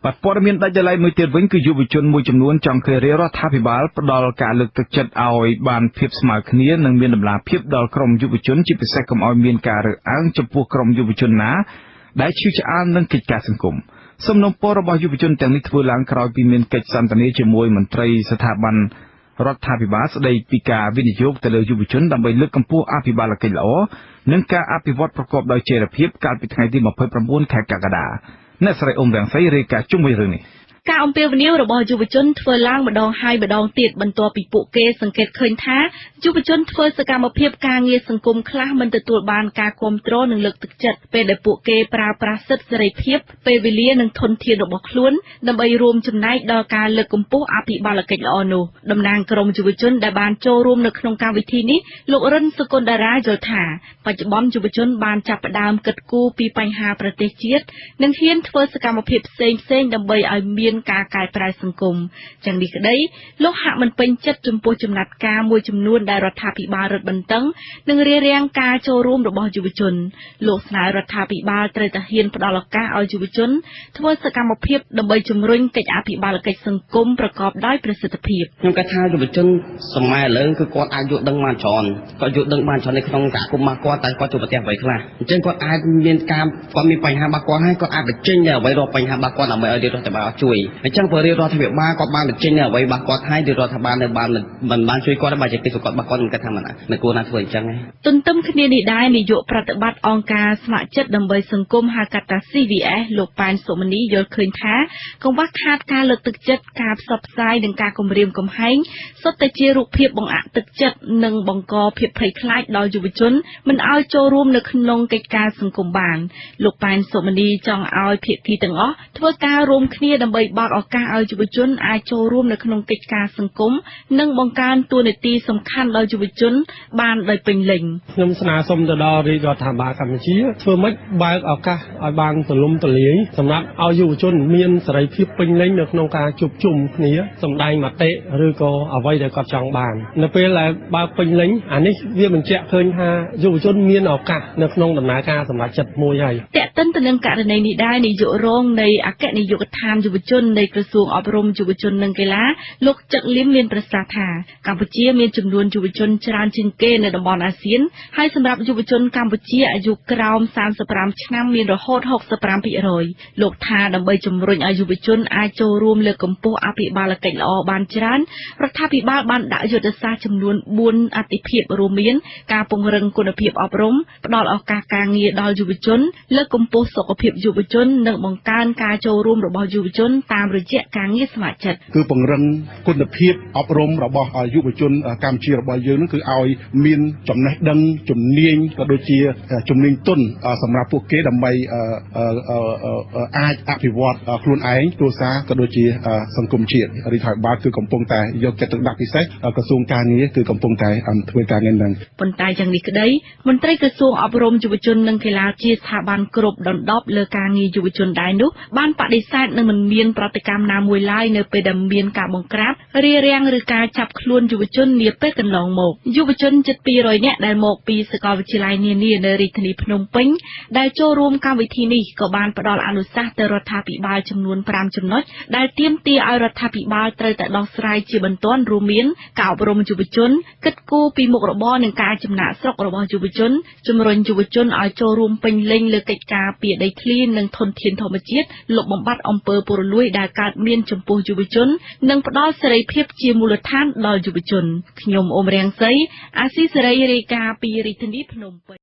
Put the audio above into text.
បាទព័ត៌មានដាច់ដラយមួយទៀតវិញគឺយុវជនមួយចំនួនចង់ឃើញរដ្ឋាភិបាលផ្ដល់ការលើកទឹកចិត្តឲ្យបានភាពស្មើគ្នានិងមានតម្លាភាពដល់ក្រុមយុវជនជាពិសេសកុំឲ្យមានការរើសអើងចំពោះក្រុមយុវជនណាដែលឈឺឆ្អាលនឹងកិច្ចការសង្គមសំណុំពររបស់យុវជនទាំងនេះធ្វើឡើងក្រោយពីមានកិច្ចសន្ទនាជាមួយមន្ត្រីស្ថាប័នរដ្ឋាភិបាលស្ដីពីការវិនិយោគទៅលើយុវជនដើម្បីលើកកម្ពស់អភិបាលកិច្ចល្អនិងការអភិវឌ្ឍប្រកបដោយចីរភាពកាលពីថ្ងៃទី29 ខែកក្កដាអ្នកស្រីអ៊ុំរាំងសីរាយការណ៍ជុំវិញរឿងនេះការអំពាវនាវរបស់យុវជនធ្វើឡើងម្ដងហើយម្ដងទៀតបន្ទាប់ពីពួកគេសង្កេតឃើញថាយុវជនធ្វើសកម្មភាពការងារសង្គមខ្លះមិនទទួលបានការគាំទ្រនិងលើកទឹកចិត្តពេលដែលពួកគេប្រើប្រាស់សិទ្ធិសេរីភាពពេលវេលានិងធនធានរបស់ខ្លួនដើម្បីរួមចំណែកដល់ការលើកកម្ពស់អភិបាលកិច្ចល្អនោះតំណាងក្រុមយុវជនដែលបានចូលរួមនៅក្នុងកម្មវិធីនេះលោករិនសុគន្ធតារាយល់ថាបច្ចុប្បន្នយុវជនបានចាប់ផ្ដើមគិតគូរពីបញ្ហាប្រទេសជាតិនិងហ៊ានធ្វើសកម្មភាពផ្សេងៗដើម្បីឲ្យមានការកែប្រែសង្គមយ៉ាងនេះក្តីលោកហាក់មិនពេញចិត្តចំពោះចំណាត់ការមួយចំនួនដែលរដ្ឋាភិបាលរឹតបន្តឹងនិងរារាំងការចូលរួមរបស់យុវជនលោកស្នើរដ្ឋាភិបាលត្រូវតែហ៊ានផ្ដល់ឱកាសឲ្យយុវជនធ្វើសកម្មភាពដើម្បីជំរុញកិច្ចអភិបាលកិច្ចសង្គមប្រកបដោយប្រសិទ្ធភាពខ្ញុំគិតថាយុវជនសម័យឥឡូវគឺគាត់អាចយល់ដឹងបានច្រើនគាត់យល់ដឹងបានច្រើននៅក្នុងសហគមន៍របស់គាត់តែគាត់ជួបប្រទះអ្វីខ្លះអញ្ចឹងគាត់អាចមានគាត់មានបញ្ហារបស់គាត់ហើយគាត់អាចបញ្ចេញនៅអ្វីរបស់បញ្ហារបស់គាត់ដើម្បីឲ្យរដ្ឋាភិបាលជួយអញ្ចឹងបើរដ្ឋាភិបាលគាត់បានបញ្ចេញនៅអ្វីរបស់គាត់ហើយរដ្ឋាភិបាលនៅបានជួយគាត់បើជាគេសុខគាត់របស់គាត់មិនគិតថាមិនគួរណាធ្វើអញ្ចឹងទន្ទឹមគ្នានេះដែរនាយកប្រតិបត្តិអង្គការស្ម័គ្រចិត្តដើម្បីសង្គមហៅកាត់ថា CVS លោកប៉ែនសុមនីយល់ឃើញថាកង្វះខាតការលើកទឹកចិត្តការផ្សព្វផ្សាយនិងការគម្រាមកំហែងសុទ្ធតែជារូបភាពបង្អាក់ទឹកចិត្តនិងបង្កភាពភ័យខ្លាចដល់យុវជនមិនឲ្យចូលរួមនៅក្នុងកិច្ចការសង្គមបានលោកប៉ែនសុមនីចង់ឲ្យភាគីទាំងអស់ធ្វើការរួមគ្នាដើម្បីបើកឱកាសឲ្យយុវជនអាចចូលរួមនៅក្នុងកិច្ចការសង្គមនិងបង្កើនតួនាទីសំខាន់ដល់យុវជនបានដោយពេញលេញខ្ញុំស្នើសុំទៅដល់រាជរដ្ឋាភិបាលកម្ពុជាធ្វើម៉េចបើកឱកាសឲ្យបានទូលំទូលាយសម្រាប់ឲ្យយុវជនមានសេរីភាពពេញលេញនៅក្នុងការជួបជុំគ្នាសម្ដែងមតិឬក៏អ្វីដែលគាត់ចង់បាននៅពេលដែលបើកពេញលេញអានេះវាបញ្ជាក់ឃើញថាយុវជនមានឱកាសនៅក្នុងដំណើរការសម្រេចចិត្តមួយហើយតេតិនទៅនឹងករណីនេះដែរនាយករងនៃអគ្គនាយកដ្ឋានយុវជននៃក្រសួងអប់រំយុវជននិងកីឡាលោកចឹកលៀមមានប្រសាសន៍ថាកម្ពុជាមានចំនួនយុវជនច្រើនជាងគេនៅតំបន់អាស៊ានហើយសម្រាប់យុវជនកម្ពុជាអាយុក្រោម35ឆ្នាំមានរហូត 65% លោកថាដើម្បីជំរុញឲ្យយុវជនអាចចូលរួមលើកកម្ពស់អភិបាលកិច្ចល្អបានច្រើនរដ្ឋាភិបាលបានដាក់យុទ្ធសាស្ត្រចំនួន4អាទិភាពរួមមានការពង្រឹងគុណភាពអប់រំផ្ដល់ឱកាសការងារដល់យុវជនលើកកម្ពស់សុខភាពយុវជននិងបង្កើនការចូលរួមរបស់យុវជនតាមរយៈការងារស្ម័គ្រចិត្តគឺពង្រឹងគុណភាពអប់រំរបស់យុវជនកម្ពុជារបស់យើងនឹងគឺឲ្យមានចំណេះដឹងជំនាញក៏ដូចជាជំនាញទន់សម្រាប់ពួកគេដើម្បីអាចអភិវឌ្ឍខ្លួនឯងគ្រួសារក៏ដូចជាសង្គមជាតិរដ្ឋាភិបាលគឺកំពុងតែយកចិត្តទុកដាក់ពិសេសក្រសួងការងារគឺកំពុងតែធ្វើការងារនឹងប៉ុន្តែយ៉ាងនេះក្តីមន្ត្រីក្រសួងអប់រំយុវជននិងកីឡាជាស្ថាប័នគ្រប់ដណ្ដប់លើការងារយុវជនដែរនោះបានបដិសេធនិងមិនមានប្រតិកម្មណាមួយឡើយនៅពេលដែលមានការបង្ក្រាបរារាំងឬការចាប់ខ្លួនយុវជននាពេលកន្លងមកយុវជនជិត200នាក់ដែលមកពីសាកលវិទ្យាល័យនានានៅរាជធានីភ្នំពេញដែលចូលរួមកម្មវិធីនេះក៏បានផ្ដល់អនុសាសន៍ទៅរដ្ឋាភិបាលចំនួន5ចំណុចដែលទាមទារឲ្យរដ្ឋាភិបាលត្រូវតែដោះស្រាយជាបន្ទាន់រួមមានការអប់រំយុវជនគិតគូរពីមុខរបរនិងការចំណាក់ស្រុករបស់យុវជនជំរុញយុវជនឲ្យចូលរួមពេញលេញលើកិច្ចការពារដីធ្លីនិងធនធានធម្មជាតិលុបបំបាត់អំពើពុករលួយដែលកើតមានចំពោះយុវជននិងផ្ដល់សេរីភាពជាមូលដ្ឋានដល់យុវជនខ្ញុំអ៊ុំរាំងសីអាស៊ីសេរីរាយការណ៍ពីរាជធានីភ្នំពេញ